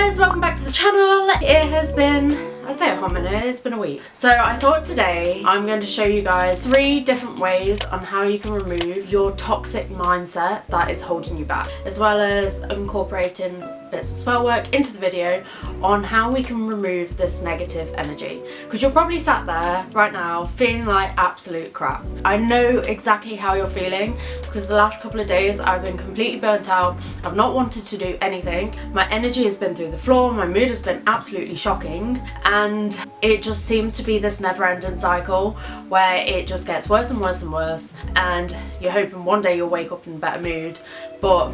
guys, welcome back to the channel. It has been, I say a hot minute, it's been a week. So I thought today I'm going to show you guys 3 different ways on how you can remove your toxic mindset that is holding you back, as well as incorporating bits of spell work into the video on how we can remove this negative energy, because you're probably sat there right now feeling like absolute crap. I know exactly how you're feeling, because the last couple of days I've been completely burnt out. I've not wanted to do anything. My energy has been through the floor, my mood has been absolutely shocking, and it just seems to be this never-ending cycle where it just gets worse and worse and worse, and you're hoping one day you'll wake up in a better mood, but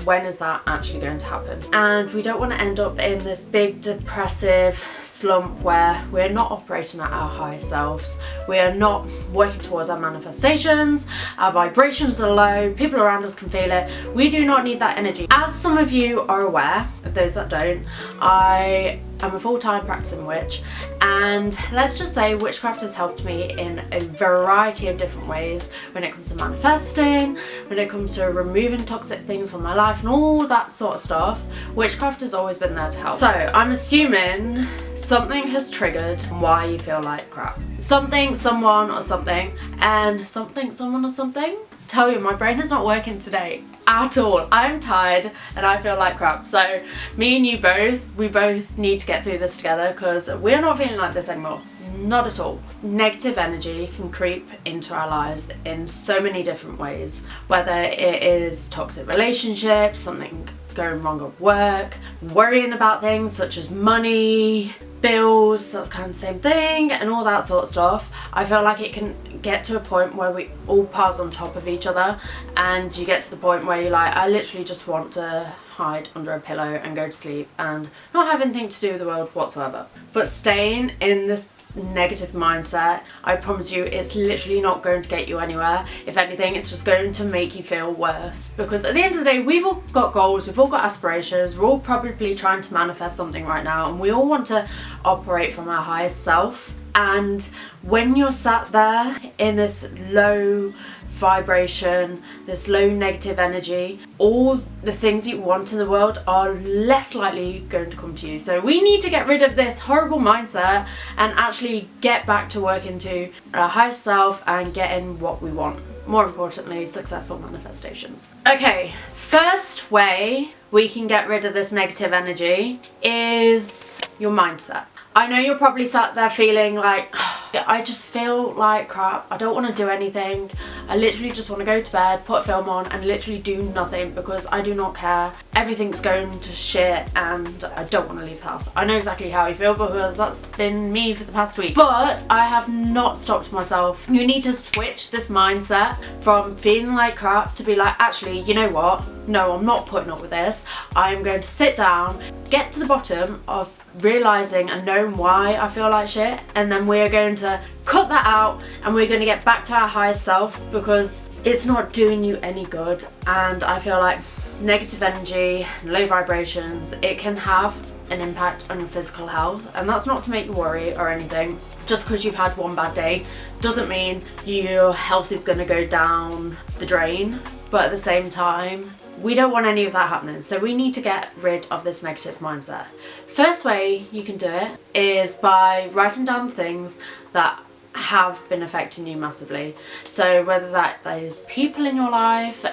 when is that actually going to happen? And we don't want to end up in this big depressive slump where we're not operating at our highest selves, we are not working towards our manifestations, our vibrations are low, people around us can feel it. We do not need that energy. As some of you are aware, of those that don't, I am a full-time practicing witch, and let's just say witchcraft has helped me in a variety of different ways when it comes to manifesting, when it comes to removing toxic things from my life and all that sort of stuff. Witchcraft has always been there to help. So I'm assuming something has triggered why you feel like crap. Something, someone or something, and something, someone or something. Tell you, my brain is not working today at all. I'm tired and I feel like crap. So me and you both, we both need to get through this together, because we're not feeling like this anymore. Not at all. Negative energy can creep into our lives in so many different ways, whether it is toxic relationships, something going wrong at work, worrying about things such as money, bills, that's kind of the same thing, and all that sort of stuff. I feel like it can get to a point where we all piles on top of each other, and you get to the point where you're like, I literally just want to hide under a pillow and go to sleep and not have anything to do with the world whatsoever. But staying in this negative mindset, I promise you, it's literally not going to get you anywhere. If anything, it's just going to make you feel worse, because at the end of the day, we've all got goals, we've all got aspirations, we're all probably trying to manifest something right now, and we all want to operate from our highest self. And when you're sat there in this low vibration, this low negative energy, all the things you want in the world are less likely going to come to you. So we need to get rid of this horrible mindset and actually get back to working to our highest self and getting what we want. More importantly, successful manifestations. Okay, first way we can get rid of this negative energy is your mindset. I know you're probably sat there feeling like, I just feel like crap, I don't want to do anything, I literally just want to go to bed, put a film on and literally do nothing because I do not care, everything's going to shit and I don't want to leave the house. I know exactly how you feel, because that's been me for the past week. But I have not stopped myself. You need to switch this mindset from feeling like crap to be like, actually, you know what? No, I'm not putting up with this. I'm going to sit down, get to the bottom of realizing and knowing why I feel like shit, and then we're going to cut that out and we're going to get back to our highest self, because it's not doing you any good. And I feel like negative energy, low vibrations, it can have an impact on your physical health, and that's not to make you worry or anything. Just because you've had one bad day doesn't mean your health is going to go down the drain, but at the same time, we don't want any of that happening, so we need to get rid of this negative mindset. First way you can do it is by writing down things that have been affecting you massively. So whether that is people in your life,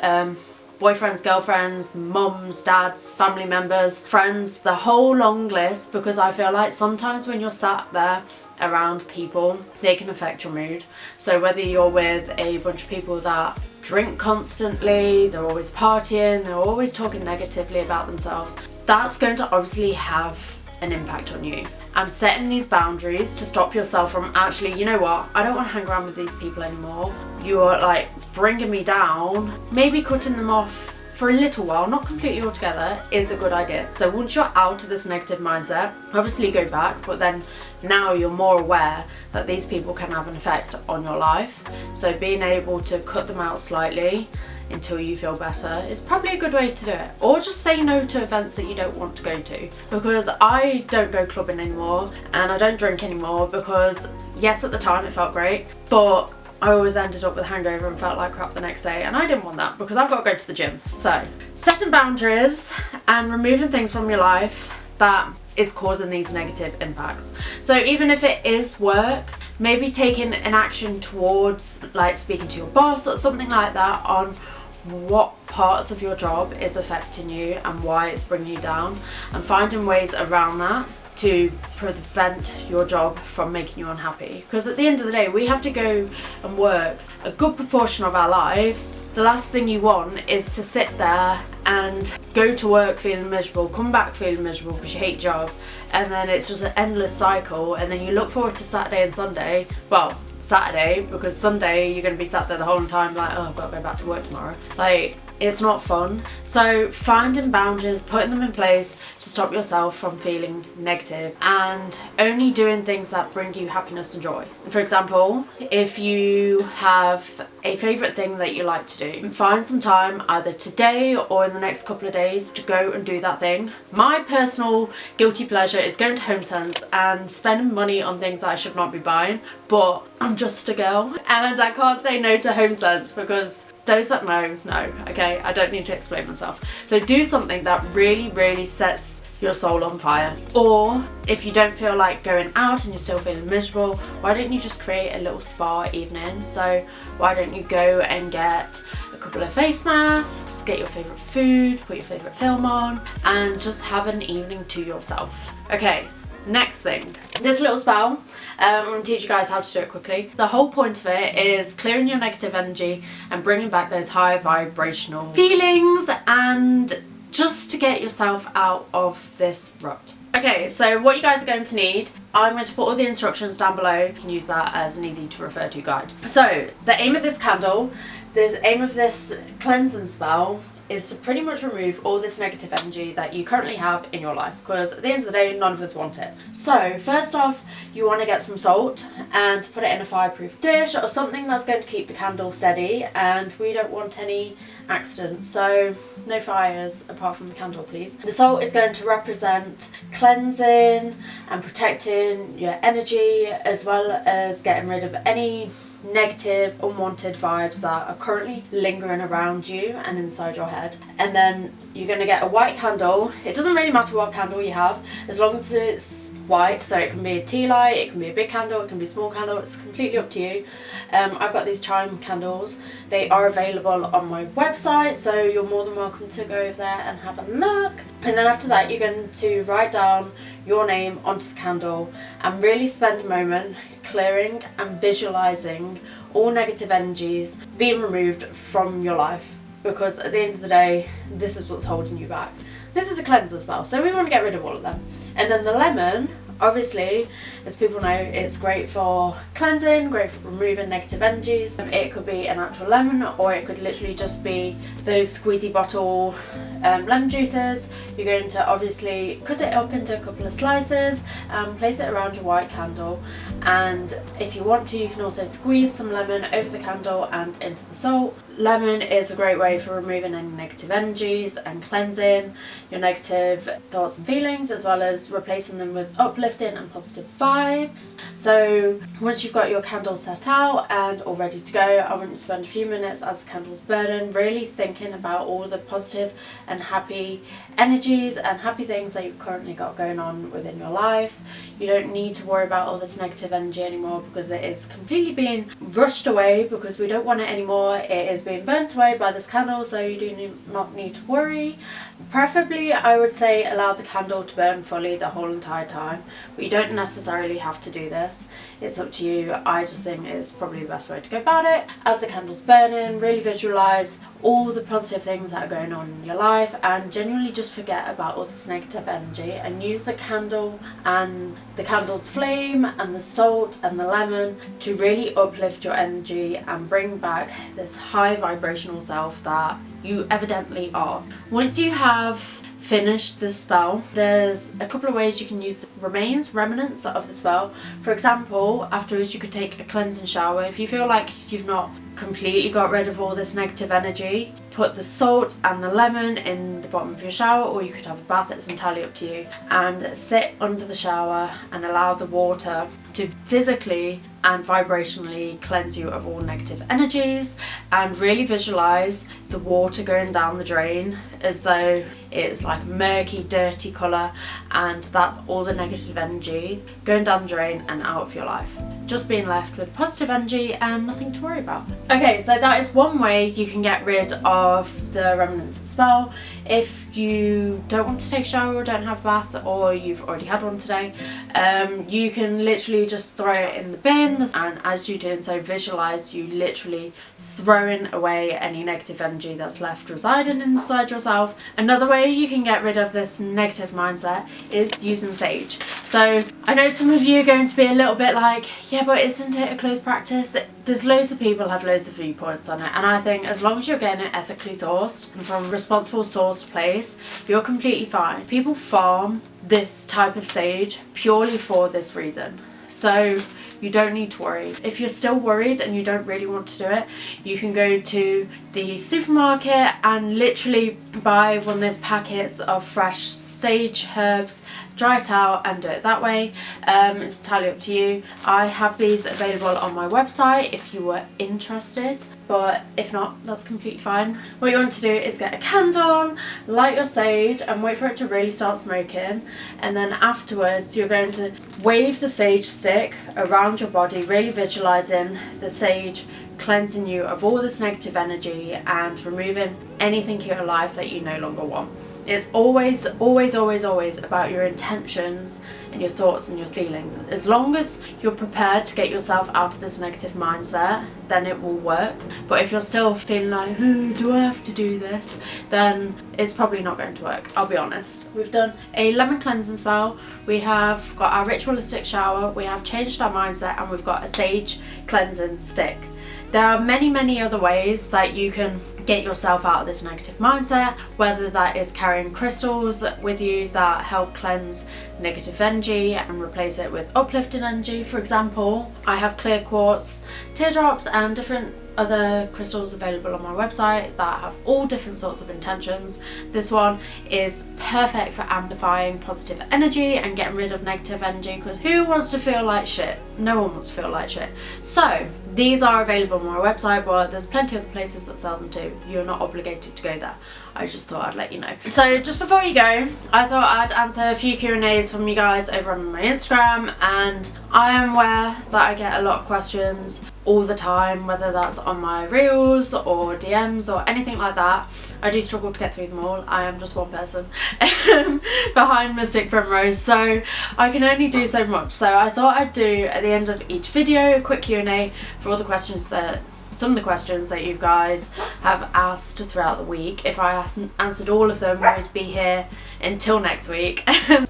boyfriends, girlfriends, mums, dads, family members, friends, the whole long list, because I feel like sometimes when you're sat there around people, they can affect your mood. So whether you're with a bunch of people that drink constantly, they're always partying, they're always talking negatively about themselves, that's going to obviously have an impact on you. And setting these boundaries to stop yourself from actually, you know what, I don't want to hang around with these people anymore, you're like bringing me down, maybe cutting them off for a little while, not completely altogether, is a good idea. So once you're out of this negative mindset, obviously go back, but then now you're more aware that these people can have an effect on your life. So being able to cut them out slightly until you feel better is probably a good way to do it. Or just say no to events that you don't want to go to, because I don't go clubbing anymore and I don't drink anymore, because yes, at the time it felt great, but I always ended up with a hangover and felt like crap the next day, and I didn't want that because I've got to go to the gym. So setting boundaries and removing things from your life that is causing these negative impacts. So even if it is work, maybe taking an action towards like speaking to your boss or something like that on what parts of your job is affecting you and why it's bringing you down, and finding ways around that to prevent your job from making you unhappy. Because at the end of the day, we have to go and work a good proportion of our lives. The last thing you want is to sit there and go to work feeling miserable, come back feeling miserable because you hate your job, and then it's just an endless cycle, and then you look forward to Saturday and Sunday. Well, Saturday, because Sunday you're going to be sat there the whole time like, oh, I've got to go back to work tomorrow. Like, it's not fun. So finding boundaries, putting them in place to stop yourself from feeling negative, and only doing things that bring you happiness and joy. For example, if you have a favourite thing that you like to do, find some time either today or in the next couple of days to go and do that thing. My personal guilty pleasure is going to HomeSense and spending money on things that I should not be buying, but I'm just a girl and I can't say no to HomeSense, because those that know, okay? I don't need to explain myself. So do something that really, really sets your soul on fire. Or if you don't feel like going out and you're still feeling miserable, why don't you just create a little spa evening? So why don't you go and get a couple of face masks, get your favourite food, put your favourite film on, and just have an evening to yourself. Okay, next thing. This little spell, I'm going to teach you guys how to do it quickly. The whole point of it is clearing your negative energy and bringing back those high vibrational feelings, and just to get yourself out of this rut. Okay, so what you guys are going to need, I'm going to put all the instructions down below. You can use that as an easy to refer to guide. So the aim of this candle, the aim of this cleansing spell, is to pretty much remove all this negative energy that you currently have in your life, because at the end of the day, none of us want it. So first off, you want to get some salt and put it in a fireproof dish or something that's going to keep the candle steady, and we don't want any accidents, so no fires apart from the candle, please. The salt is going to represent cleansing and protecting your energy, as well as getting rid of any negative, unwanted vibes that are currently lingering around you and inside your head. And then you're going to get a white candle. It doesn't really matter what candle you have, as long as it's white. So it can be a tea light, it can be a big candle, it can be a small candle, it's completely up to you. I've got these chime candles. They are available on my website, so you're more than welcome to go over there and have a look. And then after that, you're going to write down your name onto the candle and really spend a moment clearing and visualizing all negative energies being removed from your life, because at the end of the day, this is what's holding you back. This is a cleanser spell, so we want to get rid of all of them. And then the lemon, obviously, as people know, it's great for cleansing, great for removing negative energies. It could be an actual lemon, or it could literally just be those squeezy bottle lemon juices. You're going to obviously cut it up into a couple of slices and place it around your white candle, and if you want to, you can also squeeze some lemon over the candle and into the salt. Lemon is a great way for removing any negative energies and cleansing your negative thoughts and feelings, as well as replacing them with uplifting and positive vibes. So once you've got your candle set out and all ready to go, I want you to spend a few minutes as the candle's burning, really thinking about all the positive and happy energies and happy things that you've currently got going on within your life. You don't need to worry about all this negative energy anymore, because it is completely being rushed away, because we don't want it anymore. It is being burnt away by this candle, so you do not need to worry. Preferably, I would say allow the candle to burn fully the whole entire time, but you don't necessarily have to do this. It's up to you. I just think it's probably the best way to go about it. As the candle's burning, really visualize all the positive things that are going on in your life, and genuinely just forget about all this negative energy, and use the candle and the candle's flame and the salt and the lemon to really uplift your energy and bring back this high vibrational self that you evidently are. Once you have finished the spell, there's a couple of ways you can use the remnants of the spell. For example, afterwards you could take a cleansing shower. If you feel like you've not completely got rid of all this negative energy, put the salt and the lemon in the bottom of your shower, or you could have a bath. It's entirely up to you, and sit under the shower and allow the water to physically and vibrationally cleanse you of all negative energies, and really visualize the water going down the drain as though it's like murky, dirty colour, and that's all the negative energy going down the drain and out of your life. Just being left with positive energy and nothing to worry about. Okay, so that is one way you can get rid of the remnants of the spell. If you don't want to take a shower or don't have a bath, or you've already had one today, you can literally just throw it in the bin, and as you're doing so, visualize you literally throwing away any negative energy that's left residing inside yourself. Another way you can get rid of this negative mindset is using sage. So I know some of you are going to be a little bit like, yeah, but isn't it a close practice? There's loads of people have loads of viewpoints on it, and I think as long as you're getting it ethically sourced and from a responsible sourced place, you're completely fine. People farm this type of sage purely for this reason, so you don't need to worry. If you're still worried and you don't really want to do it, you can go to the supermarket and literally buy one of those packets of fresh sage herbs, dry it out and do it that way. It's entirely up to you. I have these available on my website if you were interested, but if not, that's completely fine. What you want to do is get a candle, light your sage and wait for it to really start smoking, and then afterwards you're going to wave the sage stick around your body, really visualizing the sage cleansing you of all this negative energy and removing anything in your life that you no longer want. It's always, always, always, always about your intentions and your thoughts and your feelings. As long as you're prepared to get yourself out of this negative mindset, then it will work. But if you're still feeling like, oh, do I have to do this? Then it's probably not going to work, I'll be honest. We've done a lemon cleansing spell, we have got our ritualistic shower, we have changed our mindset, and we've got a sage cleansing stick. There are many, many other ways that you can get yourself out of this negative mindset, whether that is carrying crystals with you that help cleanse negative energy and replace it with uplifting energy. For example, I have clear quartz, teardrops and different other crystals available on my website that have all different sorts of intentions. This one is perfect for amplifying positive energy and getting rid of negative energy, because who wants to feel like shit? No one wants to feel like shit. So these are available on my website, but there's plenty of other places that sell them too. You're not obligated to go there. I just thought I'd let you know. So just before you go, I thought I'd answer a few Q&As from you guys over on my Instagram, and I am aware that I get a lot of questions all the time, whether that's on my reels or DMs or anything like that. I do struggle to get through them all. I am just one person behind Mystic Primrose, so I can only do so much. So I thought I'd do at the end of each video a quick Q&A for all the questions that some of the questions that you guys have asked throughout the week. If I answered all of them, we'd be here until next week.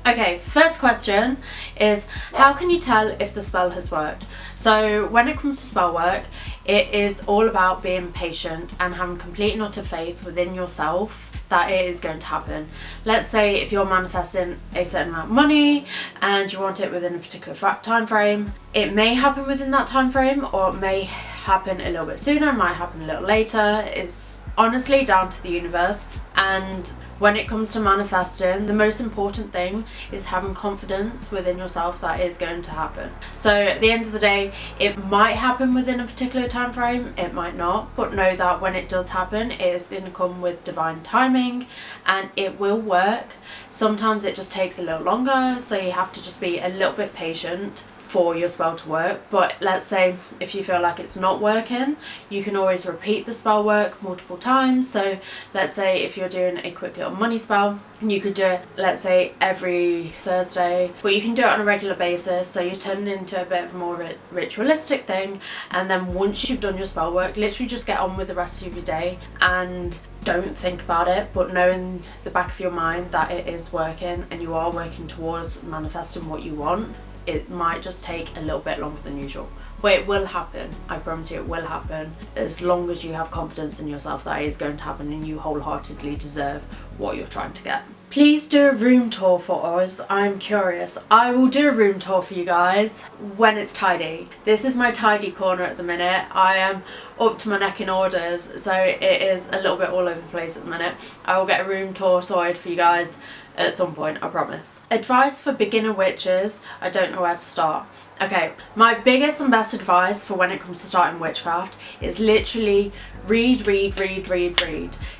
Okay, first question is, how can you tell if the spell has worked? So when it comes to spell work, it is all about being patient and having complete and utter faith within yourself that it is going to happen. Let's say if you're manifesting a certain amount of money and you want it within a particular time frame, it may happen within that time frame, or it may happen a little bit sooner, it might happen a little later. It's honestly down to the universe. And when it comes to manifesting, the most important thing is having confidence within yourself that it is going to happen. So at the end of the day, it might happen within a particular time frame, it might not, but know that when it does happen, it is going to come with divine timing and it will work. Sometimes it just takes a little longer, so you have to just be a little bit patient for your spell to work. But let's say if you feel like it's not working, you can always repeat the spell work multiple times. So let's say if you're doing a quick little money spell, you could do it, let's say, every Thursday, but you can do it on a regular basis, so you turn it into a bit of a more ritualistic thing. And then once you've done your spell work, literally just get on with the rest of your day and don't think about it, but know in the back of your mind that it is working and you are working towards manifesting what you want. It might just take a little bit longer than usual, but it will happen. I promise you it will happen, as long as you have confidence in yourself that it is going to happen and you wholeheartedly deserve what you're trying to get. Please do a room tour for us. I'm curious. I will do a room tour for you guys when it's tidy. This is my tidy corner at the minute. I am up to my neck in orders, so it is a little bit all over the place at the minute. I will get a room tour sorted for you guys at some point, I promise. Advice for beginner witches. I don't know where to start. Okay, my biggest and best advice for when it comes to starting witchcraft is literally read.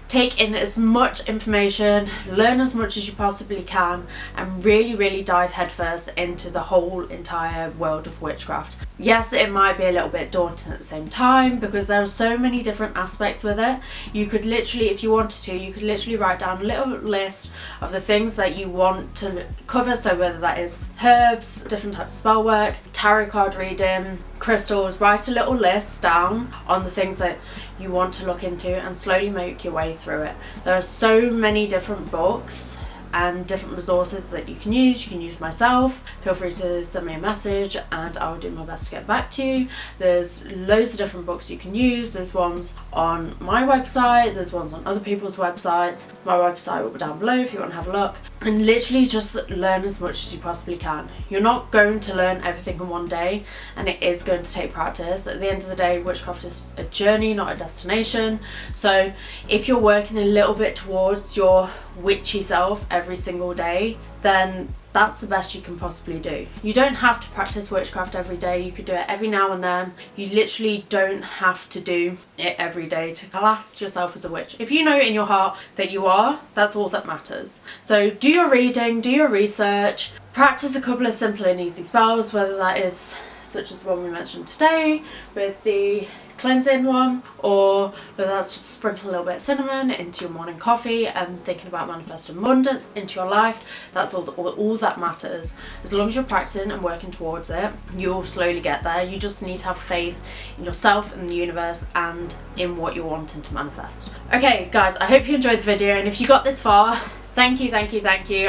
take in as much information, learn as much as you possibly can, and really dive headfirst into the whole entire world of witchcraft. Yes, it might be a little bit daunting at the same time because there are so many different aspects with it. You could literally, if you wanted to, you could literally write down a little list of the things that you want to cover. So whether that is herbs, different types of spell work, tarot card reading, crystals, write a little list down on the things that you want to look into and slowly make your way through it. There are so many different books and different resources that you can use. You can use myself. Feel free to send me a message and I'll do my best to get back to you. There's loads of different books you can use. There's ones on my website, there's ones on other people's websites. My website will be down below if you want to have a look. And literally just learn as much as you possibly can. You're not going to learn everything in one day, and it is going to take practice. At the end of the day, witchcraft is a journey, not a destination. So if you're working a little bit towards your witchy self every single day, then that's the best you can possibly do. You don't have to practice witchcraft every day. You could do it every now and then. You literally don't have to do it every day to class yourself as a witch. If you know in your heart that you are, that's all that matters. So do your reading, do your research, practice a couple of simple and easy spells, whether that is such as the one we mentioned today with the cleansing one, or whether that's just sprinkling a little bit of cinnamon into your morning coffee and thinking about manifesting abundance into your life. That's all that matters. As long as you're practicing and working towards it, you'll slowly get there. You just need to have faith in yourself and the universe and in what you're wanting to manifest. Okay guys, I hope you enjoyed the video, and if you got this far, thank you.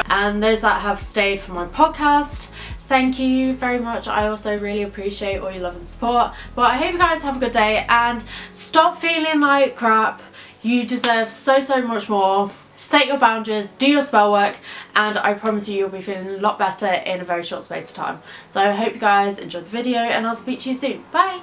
And those that have stayed for my podcast, thank you very much. I also really appreciate all your love and support. But I hope you guys have a good day and stop feeling like crap. You deserve so much more. Set your boundaries, do your spell work, and I promise you'll be feeling a lot better in a very short space of time. So I hope you guys enjoyed the video, and I'll speak to you soon. Bye!